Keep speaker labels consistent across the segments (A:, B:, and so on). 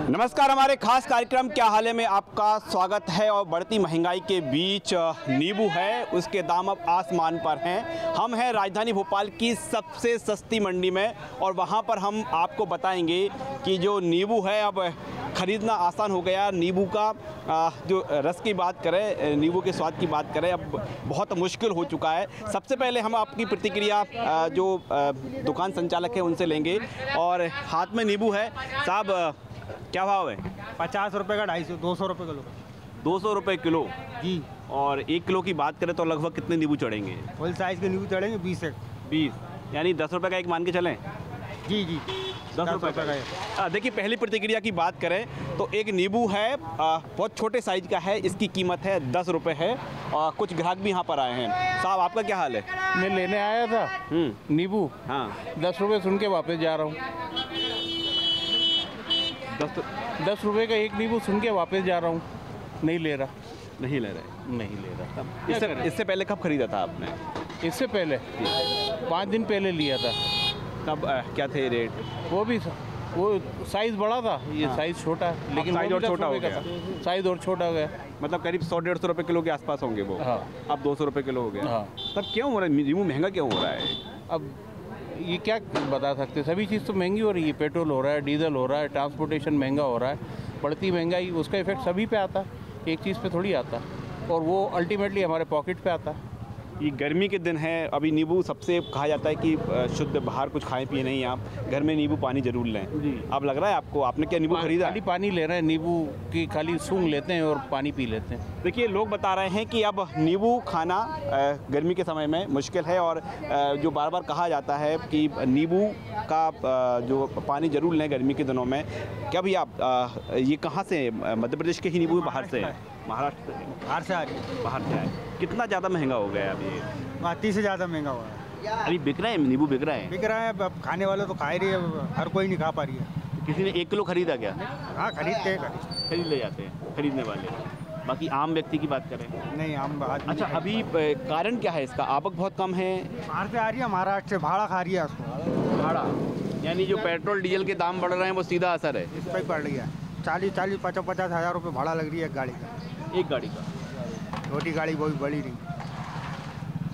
A: नमस्कार, हमारे खास कार्यक्रम क्या हाल है में आपका स्वागत है। और बढ़ती महंगाई के बीच नींबू है, उसके दाम अब आसमान पर हैं। हम हैं राजधानी भोपाल की सबसे सस्ती मंडी में और वहां पर हम आपको बताएंगे कि जो नींबू है अब ख़रीदना आसान हो गया। नींबू का जो रस की बात करें, नींबू के स्वाद की बात करें, अब बहुत मुश्किल हो चुका है। सबसे पहले हम आपकी प्रतिक्रिया जो दुकान संचालक है उनसे लेंगे। और हाथ में नींबू है। साहब, क्या भाव है?
B: 50 रुपये का 250, 200 रुपये किलो।
A: 200 रुपये किलो
B: जी।
A: और 1 किलो की बात करें तो लगभग कितने नींबू चढ़ेंगे?
B: फुल साइज़ के नींबू चढ़ेंगे 20
A: यानी 10 रुपये का एक मान के चलें?
B: जी
A: 10 रुपये का। देखिए, पहली प्रतिक्रिया की बात करें तो एक नींबू है, बहुत छोटे साइज का है, इसकी कीमत है 10 रुपये है। और कुछ ग्राहक भी यहाँ पर आए हैं। साहब, आपका क्या हाल है?
C: मैं लेने आया था नींबू।
A: हाँ,
C: 10 रुपये सुन के वापस जा रहा हूँ। 10 रुपये का एक नींबू सुन के वापस जा रहा हूँ। नहीं ले रहा।
A: नहीं ले रहे?
C: नहीं ले रहा।
A: इससे पहले कब खरीदा था आपने?
C: इससे पहले 5 दिन पहले लिया था।
A: तब क्या थे रेट?
C: वो साइज़ बड़ा था, ये
A: हाँ।
C: साइज़ छोटा है, लेकिन
A: साइज़ और छोटा हो गया।
C: साइज़ और छोटा हो गया।
A: मतलब करीब 100-150 रुपये किलो के आसपास होंगे वो।
C: हाँ।
A: अब 200 रुपये किलो हो गया।
C: हाँ।
A: तब क्यों हो रहा है? नींबू महंगा क्यों हो रहा है?
C: अब ये क्या बता सकते, सभी चीज़ तो महंगी हो रही है। पेट्रोल हो रहा है, डीजल हो रहा है, ट्रांसपोर्टेशन महंगा हो रहा है। बढ़ती महंगाई, उसका इफेक्ट सभी पे आता है, एक चीज़ पे थोड़ी आता है। और वो अल्टीमेटली हमारे पॉकेट पे आता है।
A: ये गर्मी के दिन है, अभी नींबू सबसे कहा जाता है कि शुद्ध बाहर कुछ खाएं पिए नहीं, आप घर में नींबू पानी जरूर लें।
C: जी।
A: अब लग रहा है आपको? आपने क्या नींबू खरीदा?
C: खाली पानी ले रहे हैं, नींबू की खाली सूंघ लेते हैं और पानी पी लेते हैं।
A: देखिए, लोग बता रहे हैं कि अब नींबू खाना गर्मी के समय में मुश्किल है। और जो बार बार कहा जाता है कि नींबू का जो पानी जरूर लें गर्मी के दिनों में। क्या भी आप ये कहाँ से, मध्य प्रदेश के ही नींबू बाहर से? महाराष्ट्र से?
B: बाहर से आ रही है।
A: बाहर से आए। कितना ज़्यादा महंगा हो गया है अब ये?
B: 30 से ज़्यादा महंगा हुआ है।
A: अभी बिक रहे हैं नींबू? बिक रहे हैं?
B: बिक रहा है, अब खाने वाले तो खा ही रही है, हर कोई नहीं खा पा रही है।
A: किसी ने 1 किलो खरीदा क्या?
B: हाँ, खरीदते हैं।
A: खरीद ले जाते हैं खरीदने वाले। बाकी आम व्यक्ति की बात करें?
B: नहीं, हम आदमी
A: अच्छा, अभी कारण क्या है इसका? आवक बहुत कम है?
B: बाहर से आ रही है, महाराष्ट्र से भाड़ा खा रही है उसको।
A: भाड़ा यानी जो पेट्रोल डीजल के दाम बढ़ रहे हैं वो सीधा असर है
B: इस पर ही पड़ रही है। 40-50 हज़ार रुपये भाड़ा लग रही है एक गाड़ी का।
A: एक गाड़ी का?
B: छोटी गाड़ी वो भी बड़ी नहीं।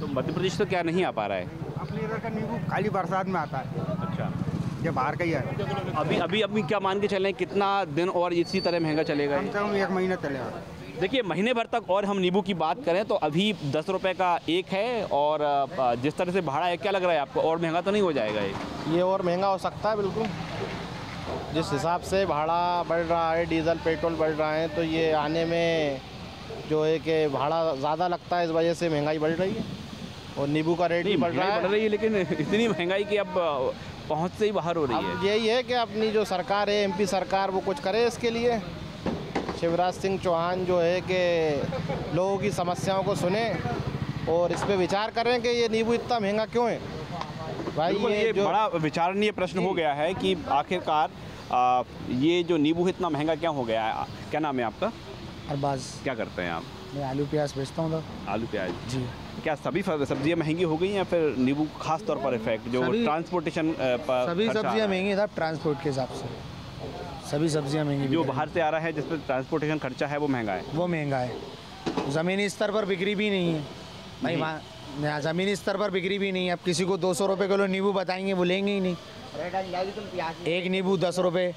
A: तो मध्य प्रदेश तो क्या नहीं आ पा रहा है?
B: अपने इधर का नींबू खाली बरसात में आता है।
A: अच्छा,
B: ये बाहर का ही है।
A: अभी क्या मान के चलें, कितना दिन और इसी तरह महंगा चलेगा?
B: कम से कम 1 महीना चलेगा।
A: देखिए, महीने भर तक और हम नींबू की बात करें तो अभी 10 रुपये का एक है। और जिस तरह से भाड़ा है, क्या लग रहा है आपको, और महंगा तो नहीं हो जाएगा
D: ये? और महंगा हो सकता है बिल्कुल। जिस हिसाब से भाड़ा बढ़ रहा है, डीजल पेट्रोल बढ़ रहा है, तो ये आने में जो है कि भाड़ा ज़्यादा लगता है, इस वजह से महंगाई बढ़ रही है। और नींबू का रेट भी बढ़ रही
A: है, लेकिन इतनी महंगाई की अब पहुँच से ही बाहर हो रही है।
D: अब यही है कि अपनी जो सरकार है, एमपी सरकार, वो कुछ करे इसके लिए। शिवराज सिंह चौहान जो है कि लोगों की समस्याओं को सुने और इस पे विचार करें कि ये नींबू इतना महंगा क्यों है। भाई,
A: ये बड़ा विचारणीय प्रश्न हो गया है कि आखिरकार ये जो नींबू इतना महंगा क्या हो गया है। क्या नाम है आपका?
E: अरबाज।
A: क्या करते हैं आप?
E: मैं आलू प्याज बेचता हूँ।
A: आलू प्याज
E: जी।
A: क्या सभी सब्जियां महंगी हो गई हैं या फिर नींबू खास तौर पर इफेक्ट जो ट्रांसपोर्टेशन पर?
E: सभी सब्जियां महंगी साहब, ट्रांसपोर्ट के हिसाब से सभी सब्जियां महंगी।
A: जो बाहर से आ रहा है जिस पर ट्रांसपोर्टेशन खर्चा है वो महंगा है?
E: वो महंगा है। ज़मीनी स्तर पर बिक्री भी नहीं है भाई। वहाँ ज़मीनी स्तर पर बिक्री भी नहीं है। अब किसी को 200 रुपये किलो नींबू बताएंगे, वो लेंगे ही नहीं। एक नींबू 10 रुपये,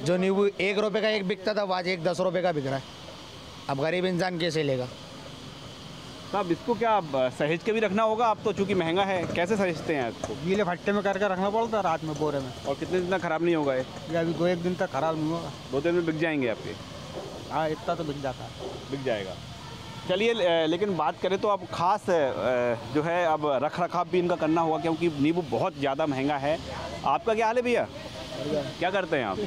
E: जो नींबू 1 रुपये का एक बिकता था, वो आज 10 रुपये का बिक रहा है। अब गरीब इंसान कैसे लेगा?
A: साहब, इसको क्या सहेज के भी रखना होगा? अब तो चूँकि महंगा है, कैसे सहेजते हैं इसको?
B: गीले फट्टे में करके रखना पड़ता है, रात में बोरे में।
A: और कितने दिन तक ख़राब नहीं होगा ये?
B: अभी 2-1 दिन तक खराब नहीं होगा।
A: 2 दिन में बिक जाएंगे आपके?
B: हाँ, इतना तो बिक जाता है।
A: बिक जाएगा। चलिए, लेकिन बात करें तो अब ख़ास जो है अब रख रखाव भी इनका करना होगा, क्योंकि नींबू बहुत ज़्यादा महंगा है। आपका क्या हाल है भैया? क्या करते हैं आप?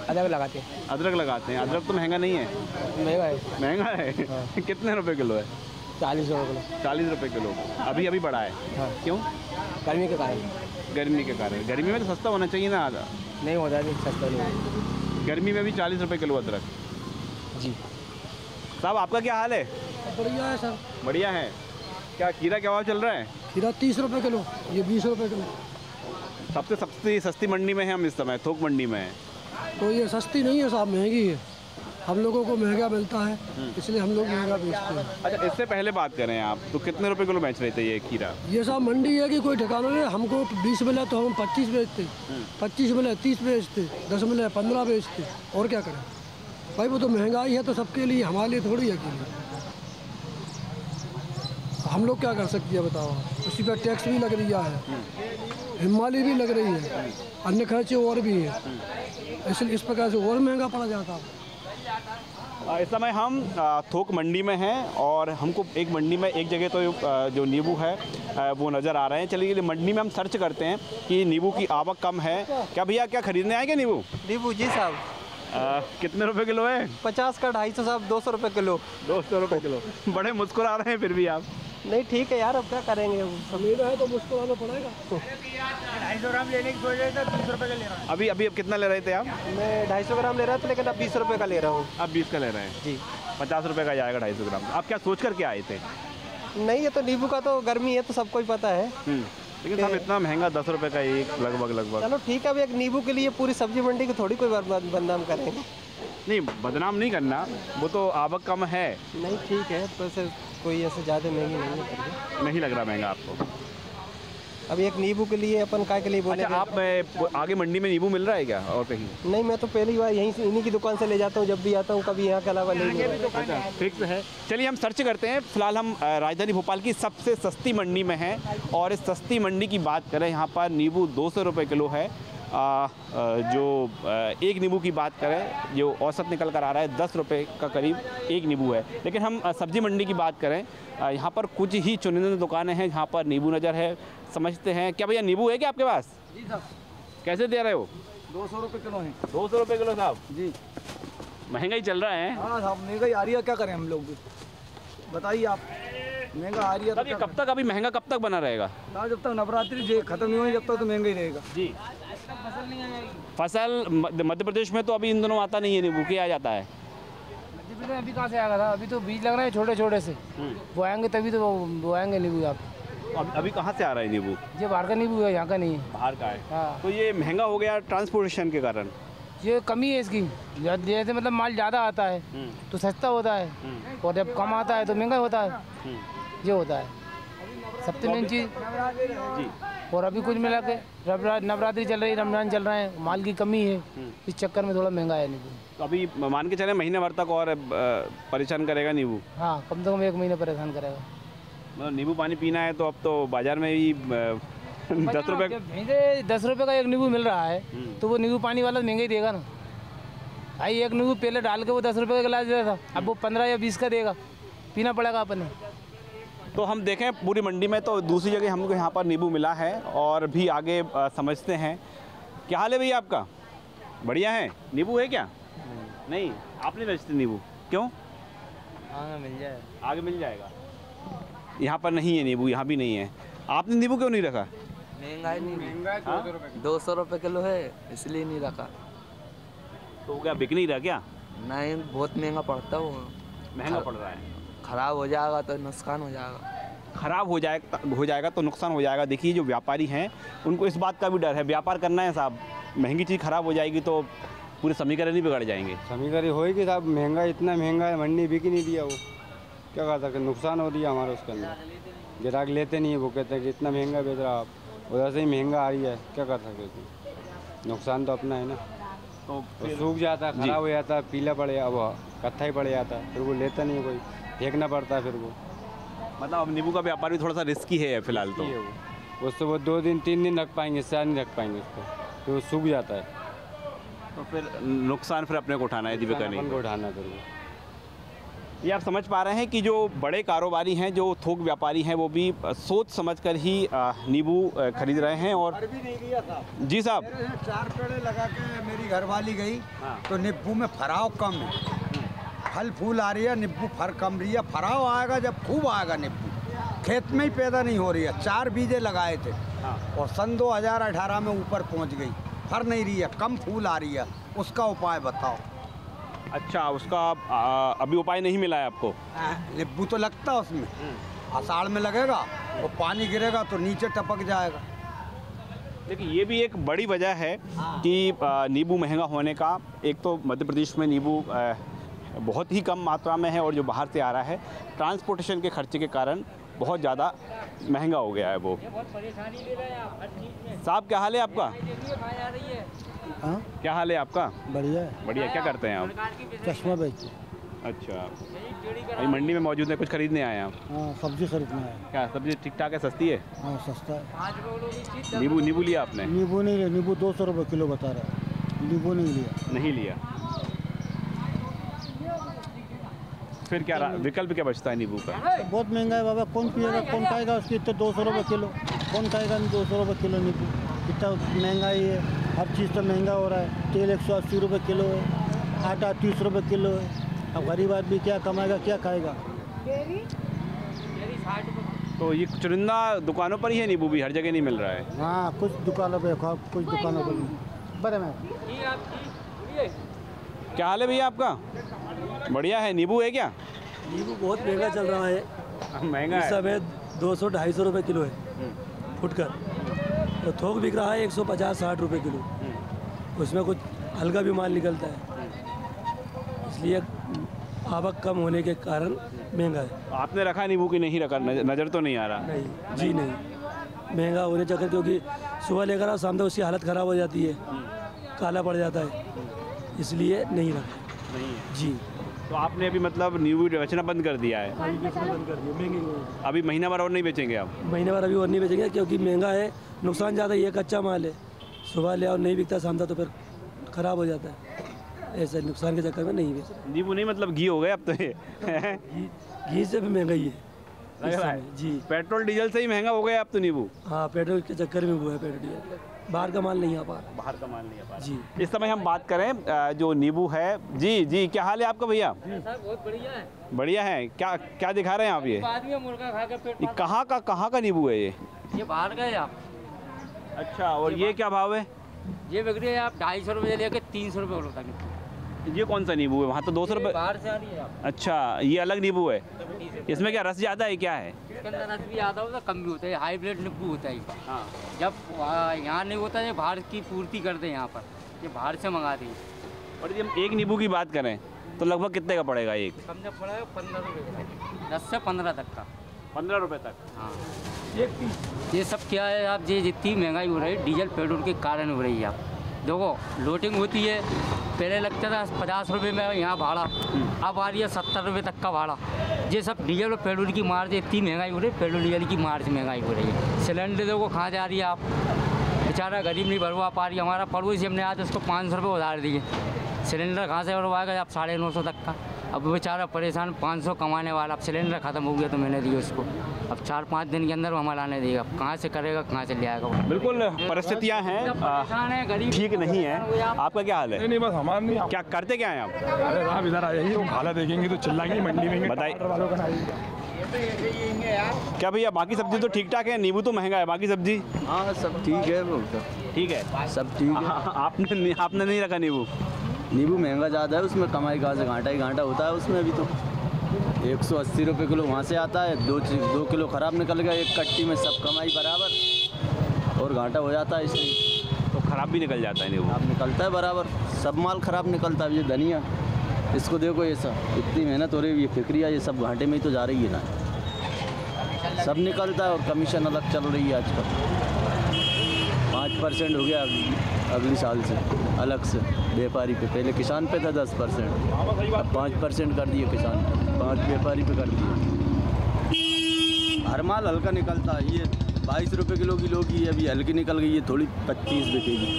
E: अदरक लगाते हैं।
A: अदरक लगाते हैं? अदरक तो महंगा नहीं है?
E: महंगा है।
A: महंगा है?
E: हाँ।
A: कितने रुपए किलो है?
E: 40 रुपये किलो।
A: 40 रुपये किलो? अभी बढ़ा है?
E: हाँ।
A: क्यों?
E: गर्मी के कारण।
A: गर्मी के कारण? गर्मी में तो सस्ता होना चाहिए ना? आधा
E: नहीं होता है, सस्ता नहीं।
A: गर्मी में भी 40 रुपये किलो अदरक?
E: जी।
A: साहब, आपका क्या हाल है?
E: बढ़िया है सर।
A: बढ़िया है। क्या खीरा क्या भाव चल रहा है?
E: खीरा 30 रुपये किलो, ये 20 रुपये किलो।
A: सबसे सस्ती मंडी में है हम इस समय, थोक मंडी में है।
F: तो ये सस्ती नहीं है साहब, महंगी है। हम लोगों को महंगा मिलता है, इसलिए हम लोग महंगा बेचते हैं।
A: अच्छा, इससे पहले बात करें आप तो कितने रुपए किलो बेच रहे थे ये खीरा?
F: ये साहब मंडी है कि कोई ठिकाना नहीं। हमको 20 मिले तो हम 25 बेचते, 25 मिले 30 बेचते, 10 मिले 15 बेचते, और क्या करें भाई? वो तो महंगाई है तो सबके लिए, हमारे लिए थोड़ी है कि हम लोग क्या कर सकते हैं बताओ? उसी पर टैक्स भी लग रहा है, हिमाली भी लग रही है, अन्य खर्चे और भी है, इसलिए इस प्रकार से और महंगा पड़ जाता है।
A: इस समय हम थोक मंडी में हैं और हमको एक मंडी में एक जगह तो जो नींबू है वो नज़र आ रहे हैं। चलिए मंडी में हम सर्च करते हैं कि नींबू की आवक कम है क्या। भैया क्या खरीदने आएंगे नींबू?
B: नींबू जी साहब।
A: कितने रुपए किलो है?
B: 50 का 250 साहब, 200 रुपये किलो।
A: 200 रुपये किलो। बड़े मुस्कुरा रहे हैं फिर भी आप।
B: नहीं ठीक है यार, अब क्या करेंगे,
F: लेना है तो मुस्कुराना पड़ेगा।
B: 250 ग्राम लेने की सोच रहे थे, 20 रुपये का ले रहा हूँ।
A: अभी कितना ले रहे थे आप?
B: मैं 250 ग्राम ले रहा था, लेकिन अब 20 रुपये का ले रहा हूँ।
A: अब 20 का ले रहे हैं
B: जी।
A: 50 रुपये का जाएगा 250 ग्राम। आप क्या सोच कर के आए थे?
B: नहीं, ये तो नींबू का तो गर्मी है तो सबको ही पता है।
A: लेकिन साहब इतना महंगा 10 रुपये का एक लगभग।
B: चलो ठीक है, अब एक नींबू के लिए पूरी सब्जी मंडी को थोड़ी कोई बदनाम करेंगे।
A: नहीं, बदनाम नहीं करना, वो तो आवक कम है।
B: नहीं ठीक है, तो ऐसे कोई ऐसे ज़्यादा महंगी नहीं है।
A: नहीं लग रहा महंगा आपको?
B: अब एक नींबू के लिए अपन काय के लिए बोले?
A: अच्छा, आप आगे मंडी में नींबू मिल रहा है क्या और कहीं?
B: नहीं, मैं तो पहली बार यहीं से, इन्हीं की दुकान से ले जाता हूँ जब भी आता हूँ, कभी यहाँ के अलावा नहीं मिलता।
A: अच्छा, फिक्स है। चलिए हम सर्च करते हैं। फिलहाल हम राजधानी भोपाल की सबसे सस्ती मंडी में हैं और इस सस्ती मंडी की बात करें, यहाँ पर नींबू 200 रुपये किलो है। एक नींबू की बात करें जो औसत निकल कर आ रहा है 10 रुपये का करीब एक नींबू है। लेकिन हम सब्जी मंडी की बात करें, यहाँ पर कुछ ही चुनिंदा दुकानें हैं जहाँ पर नींबू नज़र है। समझते हैं क्या भैया, नींबू है क्या आपके पास?
F: जी साहब।
A: कैसे दे रहे हो?
F: 200 रुपये किलो है।
A: 200 रुपये किलो साहब
F: जी।
A: महंगाई चल रहा है।
F: हाँ साहब, महंगाई आ रही है, क्या करें हम लोग भी, बताइए आप। महंगा आ रही है
A: तब ये कब तक, अभी महंगा कब तक बना रहेगा?
F: जब तक नवरात्रि खत्म नहीं हुई जब तक तो महंगा ही रहेगा
A: जी। फसल मध्य प्रदेश में तो अभी इन दिनों आता नहीं है नींबू, क्या आ जाता है?
G: मध्य प्रदेश अभी कहाँ से आएगा था? अभी तो बीज लग रहे हैं छोटे छोटे से, वो आएंगे तभी तो वो आएंगे नींबू। आप
A: अभी कहाँ से आ रहा है नींबू?
G: ये बाहर का नींबू है, यहाँ का नहीं है।
A: बाहर का है।
G: हाँ।
A: तो ये महंगा हो गया ट्रांसपोर्टेशन के कारण?
G: ये कमी है इसकी, जैसे मतलब माल ज़्यादा आता है तो सस्ता होता है, और जब कम आता है तो महंगा होता है। ये होता है सबसे मेन चीज़
A: जी।
G: और अभी कुछ मिला के नवरात्रि चल रही, रमजान चल रहे हैं, माल की कमी है, इस चक्कर में थोड़ा महंगा है नींबू।
A: तो अभी मान के चले महीने भर तक और परेशान करेगा नींबू?
G: हाँ, कम से कम 1 महीने परेशान करेगा।
A: मतलब नींबू पानी पीना है तो अब तो बाजार में ही 10 रुपये
G: 10 रुपये का एक नींबू मिल रहा है तो वो नींबू पानी वाला महंगा ही देगा ना भाई। एक नींबू पहले डाल के वो 10 रुपये का गिलास दे रहा था, अब वो 15 या 20 का देगा, पीना पड़ेगा अपने।
A: तो हम देखें पूरी मंडी में तो दूसरी जगह हमको यहाँ पर नींबू मिला है और भी आगे समझते हैं। क्या हाल है भैया आपका? बढ़िया है। नींबू है क्या? नहीं, आप नहीं बेचते नींबू, क्यों?
B: हाँ, मिल जाए,
A: आगे मिल जाएगा। यहाँ पर नहीं है नींबू, यहाँ भी नहीं है। आपने नींबू क्यों नहीं रखा?
B: महंगाई नहीं, 200 रुपये किलो है इसलिए नहीं रखा।
A: तो क्या बिक नहीं रहा क्या?
B: नहीं, बहुत महंगा पड़ता है वो,
A: महंगा पड़ रहा है।
B: ख़राब हो जाएगा तो नुकसान हो जाएगा।
A: ख़राब हो जाएगा तो नुकसान हो जाएगा। देखिए जो व्यापारी हैं उनको इस बात का भी डर है, व्यापार करना है साहब, महंगी चीज़ ख़राब हो जाएगी तो पूरे समीकरण ही बिगड़ जाएंगे।
H: समीकरण होएगी साहब, महंगा इतना महंगा है, मंडी बिक ही नहीं दिया, वो क्या कर सकते, नुकसान हो दिया हमारा उसके अंदर। ग्राहक लेते नहीं है, वो कहते हैं कि इतना महंगा बेच रहा आप, उधर से ही महंगा आ रही है, क्या कर सकते हैं, नुकसान तो अपना है ना। तो सूख जाता है, ख़राब हो जाता है, पीला पड़ जाता, अब कत्था ही पड़ जाता है, फिर वो लेता नहीं है कोई, फेंकना पड़ता है फिर वो।
A: मतलब अब नींबू का व्यापार भी थोड़ा सा रिस्की है फिलहाल तो।
H: उससे वो 2 दिन 3 दिन रख पाएंगे, इससे नहीं रख पाएंगे उसको, तो वो सूख जाता है।
A: तो फिर नुकसान फिर अपने को उठाना है, दीपिका नहीं
H: को उठाना है फिर वो।
A: ये आप समझ पा रहे हैं कि जो बड़े कारोबारी हैं, जो थोक व्यापारी हैं, वो भी सोच समझकर ही नींबू खरीद रहे हैं। और
I: भी नहीं गया था
A: जी साहब,
I: 4 पेड़े लगा के मेरी घरवाली गई तो नींबू में फराव कम है, फल फूल आ रही है, नींबू फर कम रही है, फराव आएगा जब खूब आएगा नींबू, खेत में ही पैदा नहीं हो रही है। 4 बीजे लगाए थे और सन 2018 में ऊपर पहुंच गई, फर नहीं रही है, कम फूल आ रही है, उसका उपाय बताओ।
A: अच्छा, उसका अभी उपाय नहीं मिला है आपको?
I: नींबू तो लगता है उसमें, आषाढ़ में लगेगा और पानी गिरेगा तो नीचे टपक जाएगा।
A: देखिए ये भी एक बड़ी वजह है कि नींबू महंगा होने का। एक तो मध्य प्रदेश में नींबू बहुत ही कम मात्रा में है और जो बाहर से आ रहा है ट्रांसपोर्टेशन के खर्चे के कारण बहुत ज़्यादा महंगा हो गया है वो। साहब क्या हाल है आपका? क्या हाल है आपका?
B: बढ़िया है।
A: बढ़िया। क्या करते हैं आप?
B: चश्मा बेचते।
A: अच्छा, अभी मंडी में मौजूद है, कुछ खरीदने आए हैं आप?
B: हाँ, सब्जी खरीदना है।
A: क्या सब्जी ठीक ठाक है, सस्ती है?
B: हाँ, सस्ता है।
A: नींबू लिया आपने?
B: नींबू नहीं लिया, नींबू 200 रुपये किलो बता रहा है, नींबू नहीं लिया।
A: नहीं लिया। फिर क्या विकल्प क्या बचता है नींबू का?
B: बहुत महंगा है बाबा, कौन पिएगा, कौन खाएगा उसकी? इतने 200 रुपये किलो, कौन खाएगा 200 रुपये किलो नींबू? इतना महंगाई है, हर चीज़ तो महंगा हो रहा है। तेल 180 रुपये किलो है, आटा 30 रुपये किलो है। अब गरीब आदमी क्या कमाएगा, क्या खाएगा?
A: तो ये चुनिंदा दुकानों पर ही है नींबू भी, हर जगह नहीं मिल रहा है?
B: हाँ, कुछ दुकानों पे, कुछ दुकानों पर। बड़े में
A: क्या हाल है भैया आपका? बढ़िया है। नींबू है क्या?
B: नींबू बहुत महंगा चल रहा है।
A: महंगा
B: इस
A: है?
B: समय 200-250 रुपये किलो है फुटकर, तो थोक बिक रहा है 150-60 रुपये किलो। उसमें कुछ हल्का भी माल निकलता है, इसलिए आवक कम होने के कारण महंगा है।
A: आपने रखा नींबू की? नहीं रखा, नज़र तो नहीं आ रहा।
B: नहीं जी, नहीं महंगा होने चक्कर, क्योंकि सुबह लेकर आओ शाम तक उसकी हालत ख़राब हो जाती है, काला पड़ जाता है, इसलिए नहीं रखा।
A: नहीं है
B: जी।
A: तो आपने अभी मतलब नींबू बेचना बंद कर दिया है?
B: अभी बेचना बंद कर दिया, महंगी।
A: अभी महीना भर और नहीं बेचेंगे आप?
B: महीने भर अभी और नहीं बेचेंगे, क्योंकि महंगा है, नुकसान ज़्यादा। ये कच्चा माल है, सुबह ले आओ नहीं बिकता, शाम तक तो फिर ख़राब हो जाता है। ऐसे नुकसान के चक्कर में नहीं बेच रहे।
A: नींबू नहीं मतलब घी हो गए अब तो ये।
B: घी से भी महंगाई है
A: लग रहा है
B: जी।
A: पेट्रोल डीजल से ही महंगा हो गया अब तो नींबू।
B: हाँ, पेट्रोल के चक्कर में हुआ है, पेट्रोल डीजल, बाहर का माल नहीं आ पा रहा।
A: बाहर का माल नहीं आ पा रहा
B: जी।
A: इस समय हम बात करें जो नींबू है। जी जी, क्या हाल है आपका भैया?
G: बहुत बढ़िया है।
A: बढ़िया है। क्या क्या दिखा रहे हैं आप? ये
G: मुर्गा खा के पेट
A: ये कहाँ का नींबू है ये?
G: बाहर गए आप।
A: अच्छा, और ये क्या भाव है?
G: ये बिक रही है आप 250 रुपये से लेकर 300 रुपये किलो तक।
A: ये कौन सा नींबू है? वहाँ तो 200 रुपये।
G: बाहर से आ रही है आप।
A: अच्छा, ये अलग नींबू है। इसमें क्या रस ज़्यादा है, क्या है?
G: इसके अंदर रस भी ज़्यादा होता है, कम भी होता है। हाईब्रिड नींबू होता है इसका।
A: हाँ।
G: जब यहाँ नहीं होता है, बाहर की पूर्ति करते हैं यहाँ पर, ये बाहर से मंगाते हैं।
A: और यदि हम एक नींबू की बात करें तो लगभग कितने का पड़ेगा एक?
G: कम जब पड़ा है 15 रुपये, 10 से 15 तक का।
A: 15 रुपये तक?
G: हाँ। ये सब क्या है आप, ये जितनी महंगाई हो रही है डीजल पेट्रोल के कारण हो रही है। आप देखो, लोडिंग होती है, पहले लगता था 50 रुपये में यहाँ भाड़ा, अब आ रही है 70 रुपये तक का भाड़ा। ये सब डीजल और पेट्रोल की मार्ज, इतनी महंगाई हो रही है, पेट्रोल डीजल की मार्ज महंगाई हो रही है। सिलेंडर देखो कहाँ जा रही है आप, बेचारा गरीब नहीं भरवा पा रही। हमारा पड़ोसी, हमने आज उसको 500 रुपये उधार दिए, सिलेंडर कहाँ से भरवाएगा आप 950 तक का। अब बेचारा परेशान, 500 कमाने वाला, अब सिलेंडर ख़त्म हो गया तो मैंने दिया उसको, अब 4-5 दिन के अंदर वो हमारा लाने देगा, कहाँ से करेगा, कहाँ से ले आएगा।
A: बिल्कुल परिस्थितियाँ हैं, ठीक नहीं है। आपका क्या हाल है?
J: नहीं बस हमारा नहीं।
A: क्या करते क्या हैं आप?
J: अरे साहब इधर आ जाइए, वो खाला देखेंगे तो चिल्लाएंगे मंडी में।
A: बताइए क्या भैया, बाकी सब्जी तो ठीक ठाक है, नींबू तो महंगा है, बाकी सब्जी?
K: हाँ सब ठीक है, वो
A: ठीक है,
K: सब ठीक है।
A: आपने नहीं रखा नींबू?
K: नींबू महंगा ज़्यादा है, उसमें कमाई कहाँ से, घाटा ही घाटा होता है उसमें। अभी तो 180 रुपये किलो वहाँ से आता है, 2 किलो ख़राब निकल गया एक कट्टी में, सब कमाई बराबर और घाटा हो जाता है इसलिए।
A: तो ख़राब भी निकल जाता है नींबू?
K: ख़राब निकलता है बराबर, सब माल ख़राब निकलता है। ये धनिया, इसको देखो, ये सब इतनी मेहनत हो रही है, ये फिक्रिया, ये सब घाटे में ही तो जा रही है ना, सब निकलता है और कमीशन अलग चल रही है आजकल। 5% हो गया अगली साल से अलग से व्यापारी पे, पहले किसान पे था 10%, अब 5% कर दिए किसान, 5 व्यापारी पे कर दिए। हर माल हल्का निकलता है, ये 22 रुपये किलो की लोगी अभी हल्की निकल गई, ये थोड़ी 25 बिकेगी।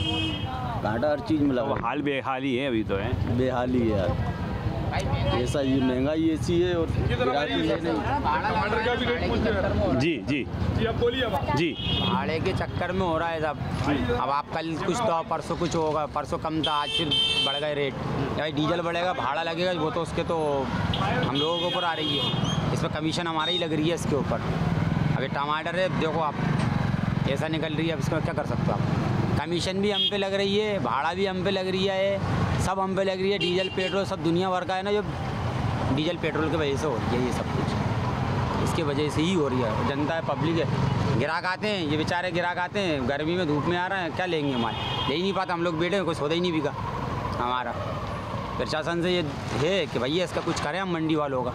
K: घाटा हर चीज़ में लगा,
A: हाल बेहाली है अभी तो है,
K: बेहाली है यार, ऐसा ये महंगाई ऐसी है और गिराकी है नहीं।
A: जी जी
J: जी अब बोलिए
A: जी।
L: भाड़े के चक्कर में हो रहा है सब। अब आप कल कुछ तो परसों कुछ होगा, परसों कम था, आज फिर बढ़ गए रेट। या डीजल बढ़ेगा, भाड़ा लगेगा, वो तो उसके तो हम लोगों के ऊपर आ रही है, इसमें कमीशन हमारी ही लग रही है इसके ऊपर। अभी टमाटर है, देखो आप ऐसा निकल रही है, अब इसमें क्या कर सकते हो आप। कमीशन भी हम पे लग रही है, भाड़ा भी हम पे लग रही है, सब हम पे लग रही है। डीजल पेट्रोल सब दुनिया भर का है ना, जो डीजल पेट्रोल की वजह से हो रही है ये सब कुछ, इस इसके वजह से ही हो रही है। जनता है, पब्लिक है, ग्राहक आते हैं, ये बेचारे ग्राहक आते हैं गर्मी में धूप में आ रहे हैं, क्या लेंगे माल, ले ही नहीं पाता। हम लोग बैठे हैं, कोई सौदा ही नहीं बिका हमारा। प्रशासन से ये है कि भैया इसका कुछ करें हम मंडी वालों का,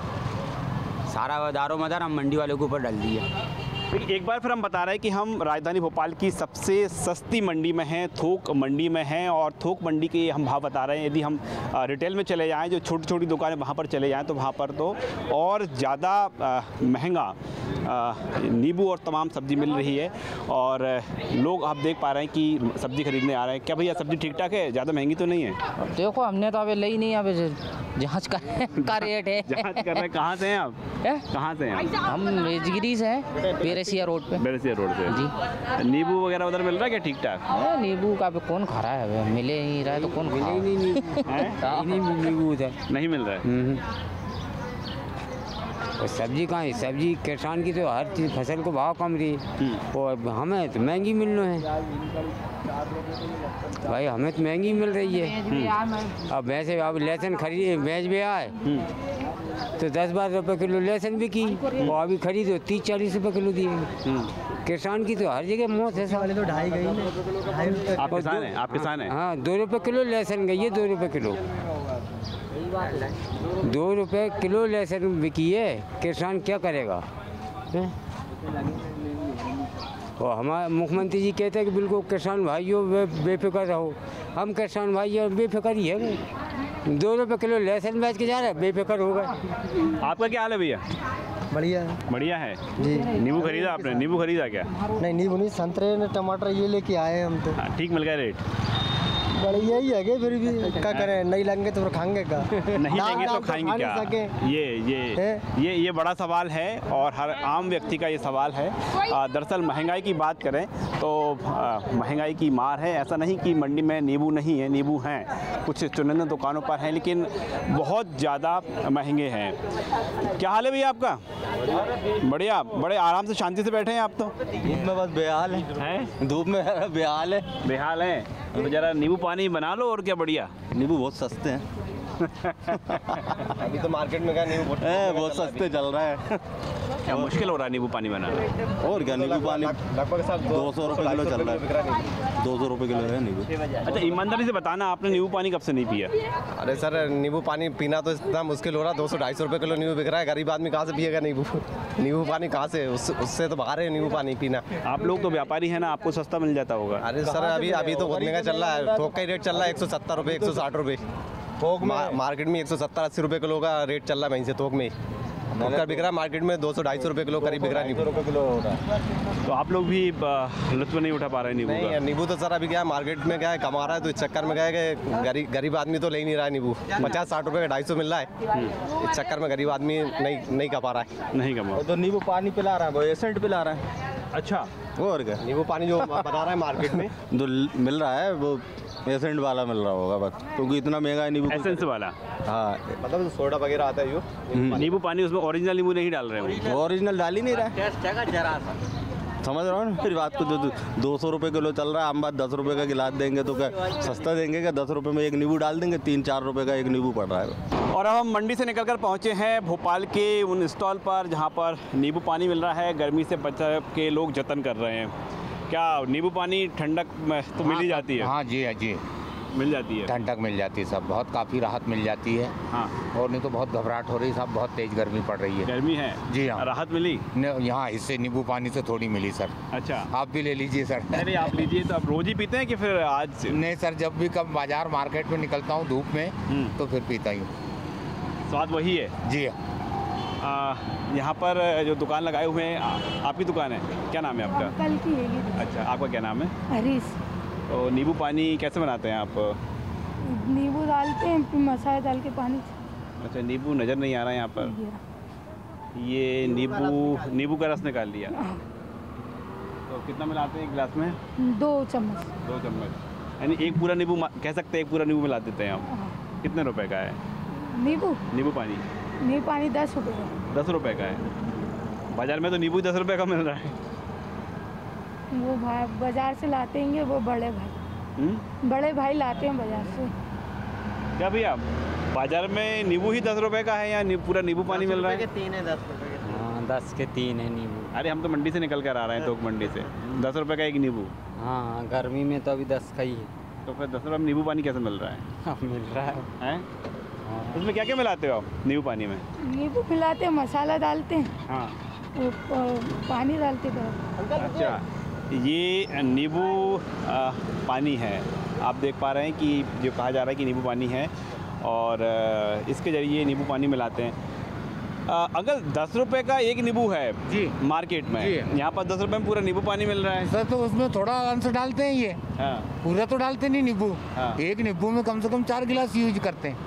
L: सारा दारो मदार हम मंडी वालों के ऊपर डाल दिए।
A: एक बार फिर हम बता रहे हैं कि हम राजधानी भोपाल की सबसे सस्ती मंडी में हैं, थोक मंडी में हैं, और थोक मंडी के हम भाव बता रहे हैं। यदि हम रिटेल में चले जाएं, जो छोटी छोटी दुकानें वहाँ पर चले जाएं, तो वहाँ पर तो और ज़्यादा महंगा नींबू और तमाम सब्ज़ी मिल रही है। और लोग आप देख पा रहे हैं कि सब्ज़ी खरीदने आ रहे हैं। क्या भैया सब्ज़ी ठीक ठाक है, ज़्यादा महंगी तो नहीं है?
M: देखो हमने तो अभी ली नहीं, अभी जाँच का रेट है।
A: जाँच कर रहे हैं। कहाँ से हैं आप? कहाँ से हैं?
M: हम रेजगिरी से हैं, बेरसिया रोड पे।
A: बेरसिया रोड से जी। नींबू वगैरह उधर मिल रहा है क्या ठीक ठाक?
M: नींबू का भी कौन खा रहा है, मिले नहीं रहा है तो कौन खा
L: नींबू उधर
A: नहीं मिल रहा है।
L: और सब्जी कहाँ है, सब्जी किसान की तो हर चीज़ फसल को भाव कम रही है, और हमें तो महंगी मिलना है भाई, हमें तो महंगी मिल रही है। अब वैसे अब लहसुन खरीदे बेच भी आए तो 10-12 रुपये किलो लहसुन भी की, और अभी खरीदो 30-40 रुपये किलो दिए। किसान की तो हर जगह मौत है। साले तो 2.5 गई,
A: आप किसान हैं? आप किसान हैं?
L: हाँ, 2 रुपये किलो लहसुन गई है, 2 रुपये किलो, 2 रुपये किलो लहसुन बिकी है। किसान क्या करेगा? और हमारे मुख्यमंत्री जी कहते हैं कि बिल्कुल किसान भाइयों बेफिक्र रहो। हम किसान भाई बेफिक्र ही है, 2 रुपये किलो लहसुन बेच के जा रहे हैं, बेफिक्र हो गए।
A: आपका क्या हाल है भैया?
N: बढ़िया है।
A: बढ़िया है
N: जी।
A: नींबू खरीदा आपने? नींबू खरीदा क्या?
N: नहीं, नींबू नहीं, संतरे ने टमाटर ये लेके आए हम तो।
A: ठीक मिल गया रेट?
N: बढ़िया ही है, फिर भी क्या करें, नहीं लेंगे तो फिर खाएंगे क्या?
A: नहीं लेंगे तो खाएंगे क्या? ये बड़ा सवाल है, और हर आम व्यक्ति का ये सवाल है। दरअसल महंगाई की बात करें तो महंगाई की मार है। ऐसा नहीं कि मंडी में नींबू नहीं है, नींबू हैं, कुछ चुनिंदा दुकानों पर हैं, लेकिन बहुत ज़्यादा महंगे हैं। क्या हाल है भैया आपका? बढ़िया, बड़े आराम से शांति से बैठे हैं आप तो।
K: धूप में बस बेहाल है, धूप में बेहाल है।
A: बेहाल है तो जरा नींबू पानी बना लो, और क्या बढ़िया।
K: नींबू बहुत सस्ते हैं।
D: अभी तो मार्केट में क्या नींबू
K: बहुत सस्ते चल रहा है।
A: क्या मुश्किल हो रहा है नींबू पानी बनाना?
K: और क्या, नींबू पानी लगभग 200 रुपये किलो चल रहा है। 200 रुपये किलो है नींबू।
A: अच्छा ईमानदारी से बताना, आपने नींबू पानी कब से नहीं पिया?
D: अरे सर, नींबू पानी पीना तो इतना मुश्किल हो रहा है। 200-250 रुपये किलो नींबू बिक रहा है। गरीब आदमी कहाँ से पिएगा नींबू? नींबू पानी कहाँ से, उससे तो बाहर है नींबू पानी पीना।
A: आप लोग तो व्यापारी हैं ना, आपको सस्ता मिल जाता होगा।
D: अरे सर, अभी तो बहुत महंगा चल रहा है। थोक का ही रेट चल रहा है 170 रुपये, 160 रुपये। थोक मार्केट में 170-80 रुपये किलो का रेट चल रहा है वहीं से। थोक में फुटकर बिक रहा है, मार्केट में 200-250 रुपये किलो करीब बिक रहा है नींबू किलो हो रहा है।
A: तो आप लोग भी लुत्फ नहीं उठा पा रहे नींबू का?
D: नहीं, नींबू तो सर अभी क्या है, मार्केट में क्या है, कमा रहा है, तो इस चक्कर में क्या है कि गरीब आदमी तो ले ही नहीं रहा है नींबू। 50-60 रुपये का 250 मिल रहा है, इस चक्कर में गरीब आदमी नहीं कमा रहा है।
A: नहीं कमा
K: तो नींबू पानी पिला रहा है, वो एसेंट पिला रहा है।
A: अच्छा,
K: वो और क्या,
D: नींबू पानी जो बना रहा है मार्केट में
K: जो मिल रहा है वो एसेंट वाला मिल रहा होगा बस, क्योंकि इतना महंगा है नींबू।
A: एसेंस वाला?
K: हाँ,
D: मतलब सोडा वगैरह आता है। जो
A: नींबू पानी उसमें ओरिजिनल नींबू नहीं डाल रहे हैं?
K: ओरिजिनल डाल ही नहीं रहा है। समझ रहा हूँ फिर बात को। 200 रुपये किलो चल रहा है, हम बात 10 रुपये का गिलास देंगे तो क्या सस्ता देंगे क्या? 10 रुपये में एक नींबू डाल देंगे, 3-4 रुपये का एक नींबू पड़ रहा है।
A: और अब हम मंडी से निकलकर पहुँचे हैं भोपाल के उन स्टॉल पर जहाँ पर नींबू पानी मिल रहा है। गर्मी से बचाव के लोग जतन कर रहे हैं। क्या नींबू पानी ठंडक में तो मिल ही जाती है?
O: हाँ जी, जी
A: मिल जाती है,
O: ठंडक मिल जाती है, सब बहुत काफ़ी राहत मिल जाती है।
A: हाँ,
O: और नहीं तो बहुत घबराहट हो रही है साहब, बहुत तेज़ गर्मी पड़ रही है।
A: गर्मी है
O: जी हाँ।
A: राहत मिली
O: यहाँ इससे नींबू पानी से थोड़ी मिली सर।
A: अच्छा,
O: आप भी ले लीजिए सर।
A: अरे आप लीजिए। तो आप रोज ही पीते हैं कि फिर आज?
O: नहीं सर, जब भी कब बाजार मार्केट में निकलता हूँ धूप में तो फिर पीता ही हूँ।
A: स्वाद वही है?
O: जी
A: यहाँ पर जो दुकान लगाए हुए हैं, आपकी दुकान है, क्या नाम है आपका?
P: कल की है।
A: अच्छा, आपका क्या नाम है?
P: हरीश।
A: तो नींबू पानी कैसे बनाते हैं आप?
P: नींबू डालते हैं, फिर मसाला डाल के पानी।
A: अच्छा, नींबू नज़र नहीं आ रहा है यहाँ पर। ये नींबू का रस निकाल लिया। तो कितना मिलाते हैं एक गिलास में?
P: 2 चम्मच।
A: 2 चम्मच, यानी एक पूरा नींबू कह सकते हैं, एक पूरा नींबू मिला देते हैं आप। कितने रुपए का है नींबू पानी?
P: नींबू पानी 10 रुपये का।
A: 10 रुपये का है? बाजार में तो नींबू 10 रुपये का मिल रहा है।
P: वो भाई बाजार से लाते हैं, वो बड़े भाई लाते हैं बाजार से।
A: क्या भैया, बाजार में नींबू ही 10 रुपये का है या पूरा नींबू पानी मिल रहा है?
D: 3 है 10 रुपये के।
Q: 10 के 3 है नींबू।
A: अरे हम तो मंडी से निकल कर आ रहे हैं, थोक मंडी से। 10 रुपये का एक नींबू।
Q: हाँ, गर्मी में तो अभी 10 का ही है।
A: तो फिर 10 रुपये में नींबू पानी कैसे मिल रहा है?
Q: मिल रहा है।
A: हैं? इसमें क्या क्या मिलाते हो आप नींबू पानी में?
P: नींबू मिलाते हैं, मसाला डालते हैं,
A: हाँ,
P: पानी डालते हैं।
A: अच्छा, ये नींबू पानी है। आप देख पा रहे हैं कि जो कहा जा रहा है कि नींबू पानी है और इसके ज़रिए नींबू पानी मिलाते हैं। अगर 10 रुपये का एक नींबू है जी मार्केट में, यहाँ पर 10 रुपये में पूरा नींबू पानी मिल रहा है
O: सर। तो उसमें थोड़ा अंश डालते हैं ये।
A: हाँ।
O: पूरा तो डालते नहीं नींबू।
A: हाँ।
O: एक नींबू में कम से कम 4 गिलास यूज करते हैं।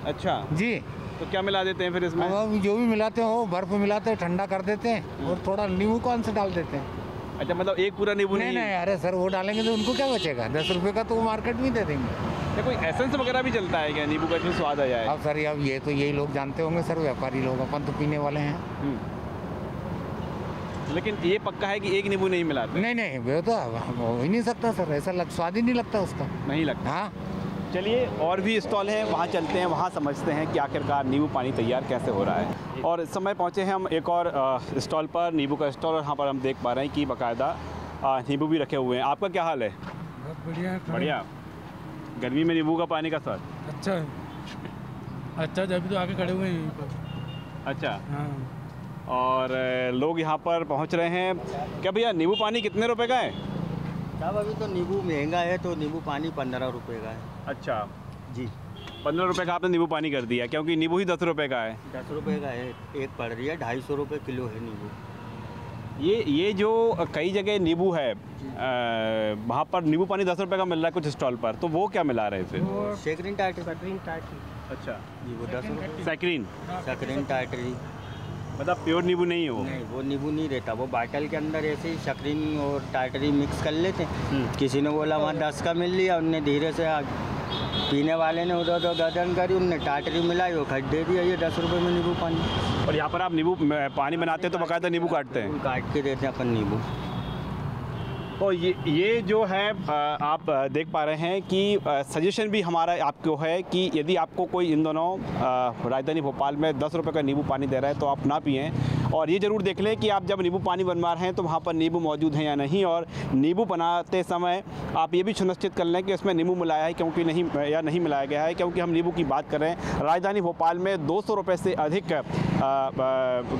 A: अच्छा
O: जी।
A: तो क्या मिला देते हैं फिर इसमें?
O: अब जो भी मिलाते हैं वो बर्फ मिलाते हैं, ठंडा कर देते हैं और थोड़ा नींबू का अंश डाल देते हैं।
A: अच्छा, मतलब एक पूरा नींबू
O: नहीं? अरे सर, वो डालेंगे तो उनको क्या बचेगा? 10 रुपये का तो वो मार्केट में दे देंगे।
A: क्या कोई एसेंस वगैरह भी चलता है क्या नींबू का, इसमें स्वाद आ जाए?
O: अब सर अब ये तो यही लोग जानते होंगे सर, व्यापारी लोग, अपन तो पीने वाले हैं।
A: लेकिन ये पक्का है कि एक नींबू नहीं मिलाते?
O: नहीं, वो तो हो ही नहीं सकता सर, ऐसा स्वाद ही नहीं लगता उसका।
A: नहीं लगता?
O: हाँ।
A: चलिए, और भी स्टॉल हैं, वहाँ चलते हैं, वहाँ समझते हैं कि आखिरकार नींबू पानी तैयार कैसे हो रहा है। और इस समय पहुँचे हैं हम एक और स्टॉल पर, नींबू का स्टॉल, और यहाँ पर हम देख पा रहे हैं कि बाकायदा नींबू भी रखे हुए हैं। आपका क्या हाल है?
R: बहुत बढ़िया है।
A: बढ़िया। गर्मी में नींबू का पानी का स्वाद
R: अच्छा है। अच्छा, जब तो आके खड़े हुए हैं यहीं पर।
A: अच्छा।
R: हाँ।
A: और लोग यहाँ पर पहुँच रहे हैं। क्या भैया, नींबू पानी कितने रुपए का है?
S: साहब अभी तो नींबू महंगा है, तो नींबू पानी 15 रुपये का है।
A: अच्छा
S: जी।
A: 15 रुपये का आपने नींबू पानी कर दिया, क्योंकि नींबू ही 10 रुपये का है।
S: 10 रुपये का है, एक पड़ रही है, 250 रुपये किलो है नींबू।
A: ये जो कई जगह नींबू है, वहाँ पर नींबू पानी 10 रुपये का मिल रहा है कुछ स्टॉल पर, तो वो क्या मिला रहे हैं फिर?
S: सैकरीन टाइटरी।
A: अच्छा
S: जी, वो 10 रुपये।
A: सैकरीन
S: टाइटरी,
A: मतलब प्योर नींबू नहीं है वो?
S: नहीं, वो नींबू नहीं रहता, वो बाटल के अंदर ऐसे ही सैकरीन और टाइटरी मिक्स कर लेते हैं। किसी ने बोला वहाँ 10 का मिल लिया, उनने धीरे से पीने वाले ने उधर गर्दन करी, उनने टाइटरी मिलाई, वो खट दे दिया, ये 10 रुपये में नींबू पानी।
A: और यहाँ पर आप नींबू पानी बनाते हैं तो बाकायदा नींबू काटते हैं?
S: काट के देते हैं अपन नींबू।
A: तो ये जो है आप देख पा रहे हैं कि सजेशन भी हमारा आपको है कि यदि आपको कोई इन दोनों राजधानी भोपाल में 10 रुपये का नींबू पानी दे रहा है तो आप ना पिएं। और ये ज़रूर देख लें कि आप जब नींबू पानी बनवा रहे हैं तो वहाँ पर नींबू मौजूद है या नहीं, और नींबू बनाते समय आप ये भी सुनिश्चित कर लें कि उसमें नींबू मिलाया है क्योंकि नहीं मिलाया गया है, क्योंकि हम नींबू की बात कर रहे हैं। राजधानी भोपाल में 200 रुपये से अधिक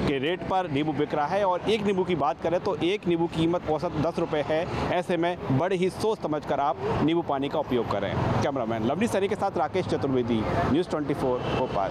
A: के रेट पर नींबू बिक रहा है, और एक नींबू की बात करें तो एक नींबू की कीमत औसत 10 रुपये है। ऐसे में बड़े ही सोच समझकर आप नींबू पानी का उपयोग करें। कैमरामैन लवली सरी के साथ राकेश चतुर्वेदी, न्यूज़ 24 भोपाल।